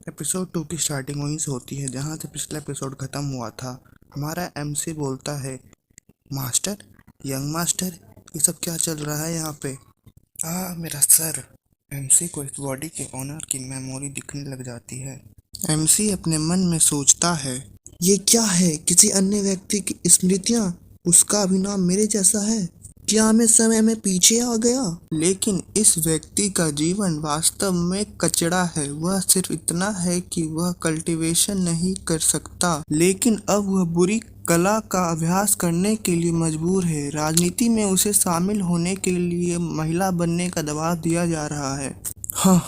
Episode 2 की starting वहीं से होती है जहाँ से पिछला एपिसोड खत्म हुआ था। हमारा एमसी बोलता है, मास्टर, यंग मास्टर, ये सब क्या चल रहा है यहाँ पे? मेरा सर। एमसी को इस बॉडी के ओनर की मेमोरी दिखने लग जाती है। एमसी अपने मन में सोचता है, ये क्या है? किसी अन्य व्यक्ति की स्मृतियाँ? उसका भी नाम मेरे जैसा है? क्या मैं समय में पीछे आ गया? लेकिन इस व्यक्ति का जीवन वास्तव में कचरा है। वह सिर्फ इतना है कि वह कल्टीवेशन नहीं कर सकता, लेकिन अब वह बुरी कला का अभ्यास करने के लिए मजबूर है। राजनीति में उसे शामिल होने के लिए महिला बनने का दबाव दिया जा रहा है। हाँ,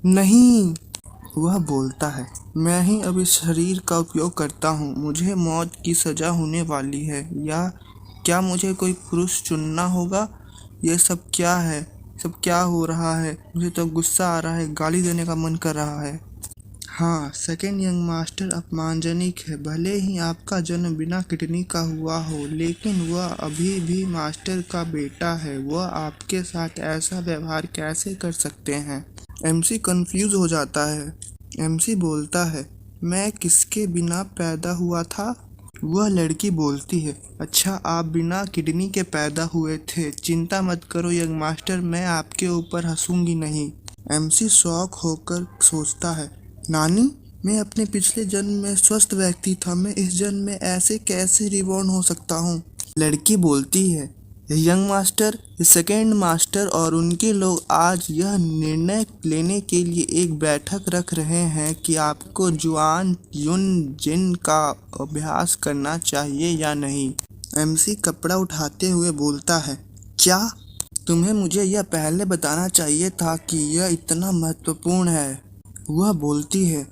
नहीं, वह बोलता है, मैं ही अब इस शरीर का उपयोग करता हूँ। मुझे मौत की सजा होने वाली है, या क्या मुझे कोई पुरुष चुनना होगा? ये सब क्या है? सब क्या हो रहा है? मुझे तो गुस्सा आ रहा है, गाली देने का मन कर रहा है। हाँ, सेकेंड यंग मास्टर अपमानजनक है। भले ही आपका जन्म बिना किडनी का हुआ हो, लेकिन वह अभी भी मास्टर का बेटा है। वह आपके साथ ऐसा व्यवहार कैसे कर सकते हैं? एमसी कंफ्यूज हो जाता है। एमसी बोलता है, मैं किसके बिना पैदा हुआ था? वह लड़की बोलती है, अच्छा, आप बिना किडनी के पैदा हुए थे। चिंता मत करो यंग मास्टर, मैं आपके ऊपर हंसूंगी नहीं। एमसी शॉक होकर सोचता है, नानी, मैं अपने पिछले जन्म में स्वस्थ व्यक्ति था। मैं इस जन्म में ऐसे कैसे रिबॉर्न हो सकता हूँ? लड़की बोलती है, यंग मास्टर, सेकेंड मास्टर और उनके लोग आज यह निर्णय लेने के लिए एक बैठक रख रहे हैं कि आपको जुआन युन जिन का अभ्यास करना चाहिए या नहीं। एमसी कपड़ा उठाते हुए बोलता है, क्या? तुम्हें मुझे यह पहले बताना चाहिए था कि यह इतना महत्वपूर्ण है। वह बोलती है,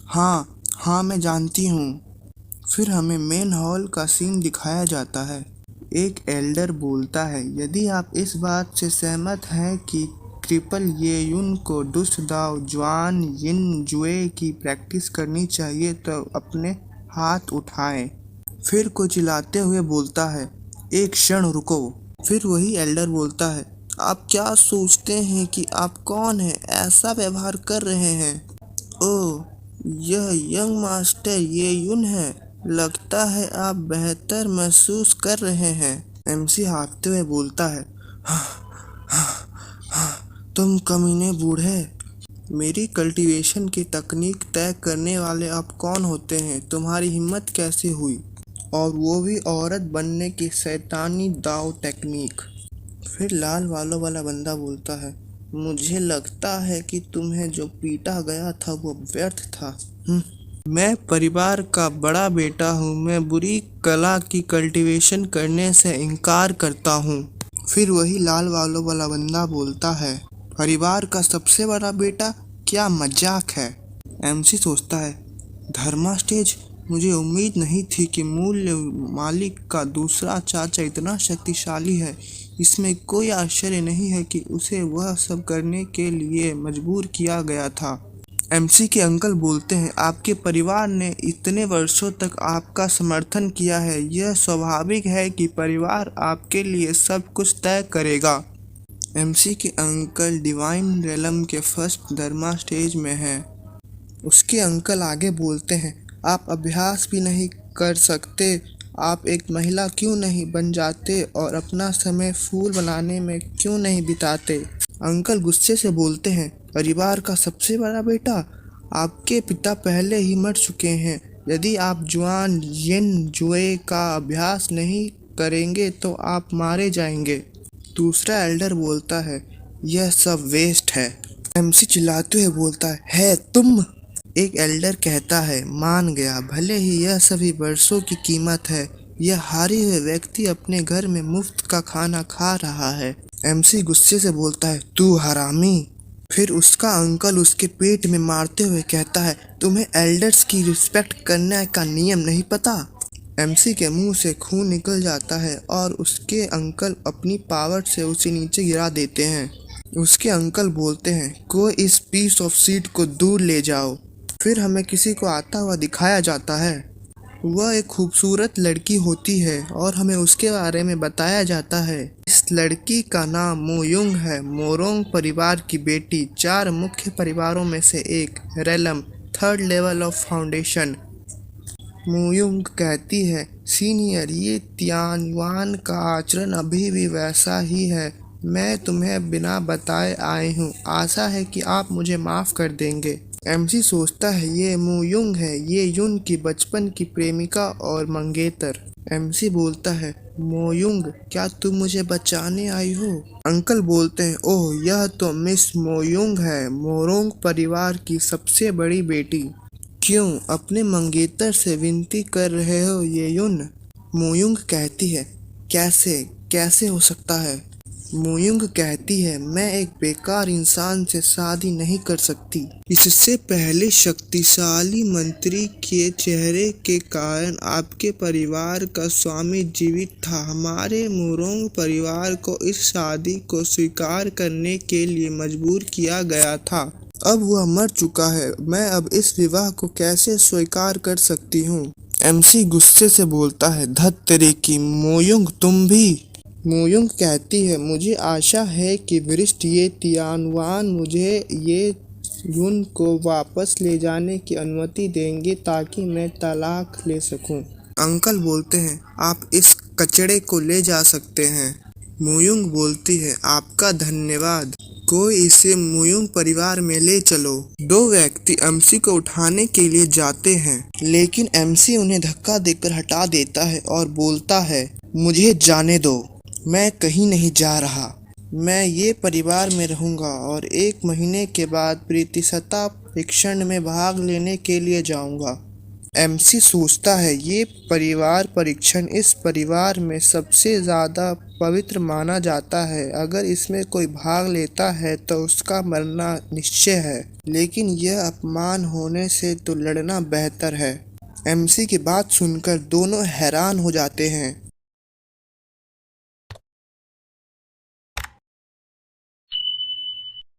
हाँ, मैं जानती हूँ। फिर हमें मेन हॉल का सीन दिखाया जाता है। एक एल्डर बोलता है, यदि आप इस बात से सहमत हैं कि ट्रिपल ये युन को दुष्ट दाव जुआन यिन जुए की प्रैक्टिस करनी चाहिए तो अपने हाथ उठाएं। फिर को चिल्लाते हुए बोलता है, एक क्षण रुको। फिर वही एल्डर बोलता है, आप क्या सोचते हैं कि आप कौन हैं? ऐसा व्यवहार कर रहे हैं? ओह, यह यंग मास्टर ये युन है। लगता है आप बेहतर महसूस कर रहे हैं। एमसी हाँफते हुए बोलता है, तुम कमीने बूढ़े। मेरी कल्टीवेशन की तकनीक तय करने वाले आप कौन होते हैं? तुम्हारी हिम्मत कैसे हुई? और वो भी औरत बनने की शैतानी दाव टेक्निक। फिर लाल बालों वाला बंदा बोलता है, मुझे लगता है कि तुम्हें जो पीटा गया था वो व्यर्थ था। मैं परिवार का बड़ा बेटा हूँ। मैं बुरी कला की कल्टीवेशन करने से इनकार करता हूँ। फिर वही लाल बालों वाला बंदा बोलता है, परिवार का सबसे बड़ा बेटा? क्या मजाक है? एमसी सोचता है, धर्मा स्टेज, मुझे उम्मीद नहीं थी कि मूल्य मालिक का दूसरा चाचा इतना शक्तिशाली है। इसमें कोई आश्चर्य नहीं है कि उसे वह सब करने के लिए मजबूर किया गया था। एमसी के अंकल बोलते हैं, आपके परिवार ने इतने वर्षों तक आपका समर्थन किया है। यह स्वाभाविक है कि परिवार आपके लिए सब कुछ तय करेगा। एमसी के अंकल डिवाइन रेलम के फर्स्ट धर्मा स्टेज में हैं। उसके अंकल आगे बोलते हैं, आप अभ्यास भी नहीं कर सकते? आप एक महिला क्यों नहीं बन जाते और अपना समय फूल बनाने में क्यों नहीं बिताते? अंकल गुस्से से बोलते हैं, परिवार का सबसे बड़ा बेटा? आपके पिता पहले ही मर चुके हैं। यदि आप जुआन यिन जुए का अभ्यास नहीं करेंगे तो आप मारे जाएंगे। दूसरा एल्डर बोलता है, यह सब वेस्ट है। एमसी चिल्लाते हुए बोलता है तुम? एक एल्डर कहता है, मान गया, भले ही यह सभी वर्षों की कीमत है। यह हारे हुए व्यक्ति अपने घर में मुफ्त का खाना खा रहा है। एमसी गुस्से से बोलता है, तू हरामी। फिर उसका अंकल उसके पेट में मारते हुए कहता है, तुम्हें एल्डर्स की रिस्पेक्ट करने का नियम नहीं पता? एमसी के मुंह से खून निकल जाता है और उसके अंकल अपनी पावर से उसे नीचे गिरा देते हैं। उसके अंकल बोलते हैं, कोई इस पीस ऑफ सीट को दूर ले जाओ। फिर हमें किसी को आता हुआ दिखाया जाता है। वह एक खूबसूरत लड़की होती है और हमें उसके बारे में बताया जाता है। इस लड़की का नाम मोयुंग है, मोरोंग परिवार की बेटी, 4 मुख्य परिवारों में से एक, रेलम, 3rd लेवल ऑफ फाउंडेशन। मोयुंग कहती है, सीनियर, ये तियानवान का आचरण अभी भी वैसा ही है। मैं तुम्हें बिना बताए आई हूँ, आशा है कि आप मुझे माफ कर देंगे। एमसी सोचता है, ये मोयुंग है, ये युन की बचपन की प्रेमिका और मंगेतर। एमसी बोलता है, मोयुंग, क्या तुम मुझे बचाने आई हो? अंकल बोलते हैं, ओह, यह तो मिस मोयुंग है, मोरोंग परिवार की सबसे बड़ी बेटी। क्यों अपने मंगेतर से विनती कर रहे हो ये युन? मोयुंग कहती है, कैसे कैसे हो सकता है? मोयुंग कहती है, मैं एक बेकार इंसान से शादी नहीं कर सकती। इससे पहले शक्तिशाली मंत्री के चेहरे के कारण आपके परिवार का स्वामी जीवित था। हमारे मोरोंग परिवार को इस शादी को स्वीकार करने के लिए मजबूर किया गया था। अब वह मर चुका है, मैं अब इस विवाह को कैसे स्वीकार कर सकती हूँ? एमसी गुस्से से बोलता है, धत तेरे की, मोयुंग तुम भी? मोयुंग कहती है, मुझे आशा है कि वरिष्ठ ये तियानवान मुझे ये युन को वापस ले जाने की अनुमति देंगे ताकि मैं तलाक ले सकूं। अंकल बोलते हैं, आप इस कचड़े को ले जा सकते हैं। मोयुंग बोलती है, आपका धन्यवाद। कोई इसे मोयुंग परिवार में ले चलो। 2 व्यक्ति एमसी को उठाने के लिए जाते हैं, लेकिन एमसी उन्हें धक्का देकर हटा देता है और बोलता है, मुझे जाने दो, मैं कहीं नहीं जा रहा। मैं ये परिवार में रहूंगा और 1 महीने के बाद प्रतिशतता परीक्षण में भाग लेने के लिए जाऊंगा। एमसी सोचता है, ये परिवार परीक्षण इस परिवार में सबसे ज़्यादा पवित्र माना जाता है। अगर इसमें कोई भाग लेता है तो उसका मरना निश्चय है, लेकिन यह अपमान होने से तो लड़ना बेहतर है। एमसी की बात सुनकर दोनों हैरान हो जाते हैं।